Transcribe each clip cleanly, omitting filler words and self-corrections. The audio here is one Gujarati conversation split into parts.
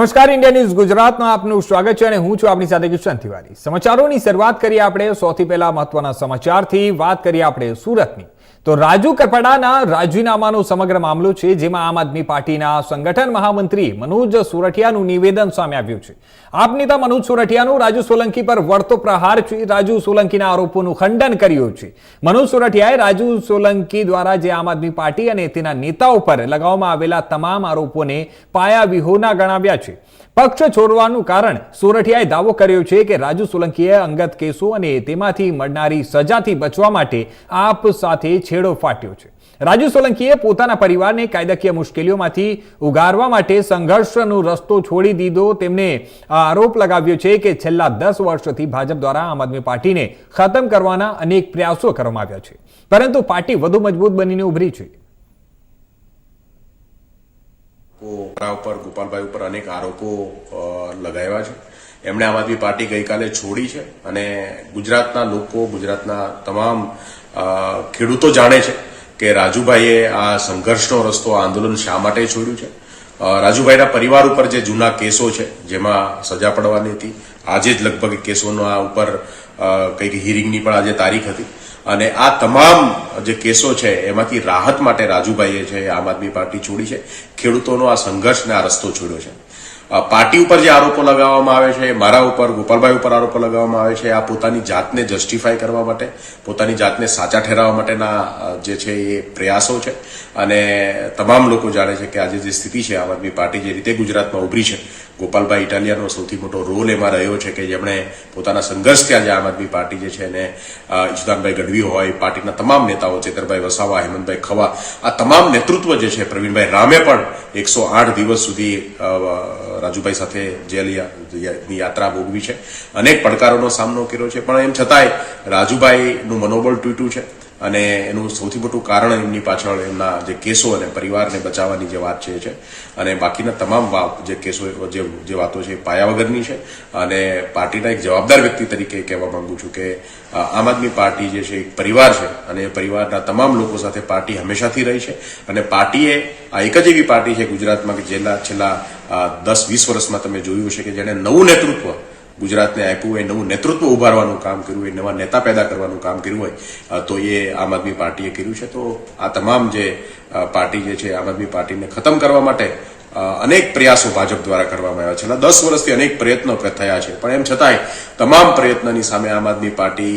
નમસ્કાર, ઇન્ડિયા ન્યૂઝ ગુજરાતમાં આપનું સ્વાગત છે અને હું છું આપની સાથે કિશન તિવારી। સમાચારોની શરૂઆત કરીએ આપણે સૌથી પહેલા મહત્વના સમાચારથી। વાત કરીએ આપણે સુરતની તો રાજુ કરપડાના રાજીનામાનો સમગ્ર મામલો છે, જેમાં આમ આદમી પાર્ટીના સંગઠન મહામંત્રી મનોજ સોરઠિયાનું નિવેદન સામે આવ્યું છે। આપ નેતા મનોજ સોરઠિયાનું રાજુ સોલંકી પર વળતો પ્રહાર છે। રાજુ સોલંકીના આરોપોનું ખંડન કર્યું છે। મનોજ સોરઠિયાએ રાજુ સોલંકી દ્વારા જે આમ આદમી પાર્ટી અને તેના નેતાઓ પર લગાવવામાં આવેલા તમામ આરોપોને પાયાવિહોણા ગણાવ્યા છે। પક્ષ છોડવાનું કારણ સોરઠિયાએ દાવો કર્યો છે કે રાજુ સોલંકીએ અંગત કેસો અને તેમાંથી મળનારી સજાથી બચવા માટે આપ સાથે છેડો ફાટ્યો છે। રાજુ સોલંકીએ પોતાના પરિવારને કાયદાકીય મુશ્કેલીઓમાંથી ઉગારવા માટે સંઘર્ષનો રસ્તો છોડી દીધો। તેમણે આરોપ લગાવ્યો છે કે છેલ્લા 10 વર્ષથી ભાજપ દ્વારા આમ આદમી પાર્ટીને ખતમ કરવાના અનેક પ્રયાસો કરવામાં આવ્યા છે, પરંતુ પાર્ટી વધુ મજબૂત બનીને ઉભરી છે। ઉપર ગોપાલભાઈ ઉપર અનેક આરોપો લગાવ્યા છે। એમણે આમ આદમી પાર્ટી ગઈકાલે છોડી છે અને ગુજરાતના લોકો, ગુજરાતના તમામ ખેડૂતો જાણે છે કે રાજુભાઈએ આ સંઘર્ષનો રસ્તો, આંદોલન શા માટે છોડ્યું છે। રાજુભાઈના પરિવાર ઉપર જે જૂના કેસો છે, જેમાં સજા પડવાની હતી, આજે જ લગભગ કેસોના ઉપર કંઈક હિયરિંગની પણ આજે તારીખ હતી અને આ તમામ જે કેસો છે એમાંથી રાહત માટે રાજુભાઈએ છે આમ આદમી પાર્ટી છોડી છે। ખેડૂતોનો આ સંઘર્ષને આ રસ્તો છોડ્યો છે। પાર્ટી ઉપર જે આરોપો લગાવવામાં આવે છે, મારા ઉપર, ગોપાલભાઈ ઉપર આરોપો લગાવવામાં આવે છે, આ પોતાની જાતને જસ્ટિફાય કરવા માટે, પોતાની જાતને સાચા ઠેરવવા માટેના જે છે એ પ્રયાસો છે અને તમામ લોકો જાણે છે કે આજે જે સ્થિતિ છે આમ આદમી પાર્ટી જે રીતે ગુજરાતમાં ઉભરી છે, ગોપાલભાઈ ઇટાલિયાનો સૌથી મોટો રોલ એમાં રહ્યો છે કે જેમણે પોતાના સંઘર્ષથી આજે આમ આદમી પાર્ટી જે છે એને ઈશુદાનભાઈ ગઢવી હોય, પાર્ટીના તમામ નેતાઓ, ચેતરભાઈ વસાવા, હેમંતભાઈ ખવા, આ તમામ નેતૃત્વ જે છે, પ્રવીણભાઈ રામે પણ 108 દિવસ સુધી રાજુભાઈ સાથે જેલની યાત્રા ભોગવી છે, અનેક પડકારોનો સામનો કર્યો છે, પણ એમ છતાંય રાજુભાઈનું મનોબળ તૂટ્યું છે અને એનું સૌથી મોટું કારણ એમની પાછળ એમના જે કેસો અને પરિવારને બચાવવાની જે વાત છે અને બાકીના તમામ જે કેસો, જે વાતો છે એ પાયા વગરની છે અને પાર્ટીના એક જવાબદાર વ્યક્તિ તરીકે કહેવા માંગુ છું કે આમ આદમી પાર્ટી જે છે એક પરિવાર છે અને એ પરિવારના તમામ લોકો સાથે પાર્ટી હંમેશાથી રહી છે અને પાર્ટીએ આ એક જ એવી પાર્ટી છે ગુજરાતમાં કે છેલ્લા 10-20 વર્ષમાં તમે જોયું છે કે જેને નવું નેતૃત્વ ગુજરાતને આપ્યું હોય, નવું નેતૃત્વ ઉભારવાનું કામ કર્યું હોય, નવા નેતા પેદા કરવાનું કામ કર્યું હોય તો એ આમ આદમી પાર્ટીએ કર્યું છે। તો આ તમામ જે પાર્ટી જે છે, આમ આદમી પાર્ટીને ખતમ કરવા માટે અનેક પ્રયાસો ભાજપ દ્વારા કરવામાં આવ્યા છે। છેલ્લા 10 વર્ષથી અનેક પ્રયત્નો થયા છે, પણ એમ છતાંય તમામ પ્રયત્નની સામે આમ આદમી પાર્ટી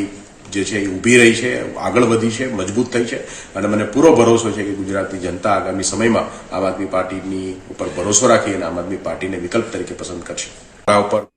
જે છે એ ઊભી રહી છે, આગળ વધી છે, મજબૂત થઈ છે અને મને પૂરો ભરોસો છે કે ગુજરાતની જનતા આગામી સમયમાં આમ આદમી પાર્ટીની ઉપર ભરોસો રાખી અને આમ આદમી પાર્ટીને વિકલ્પ તરીકે પસંદ કરશે। ઉપર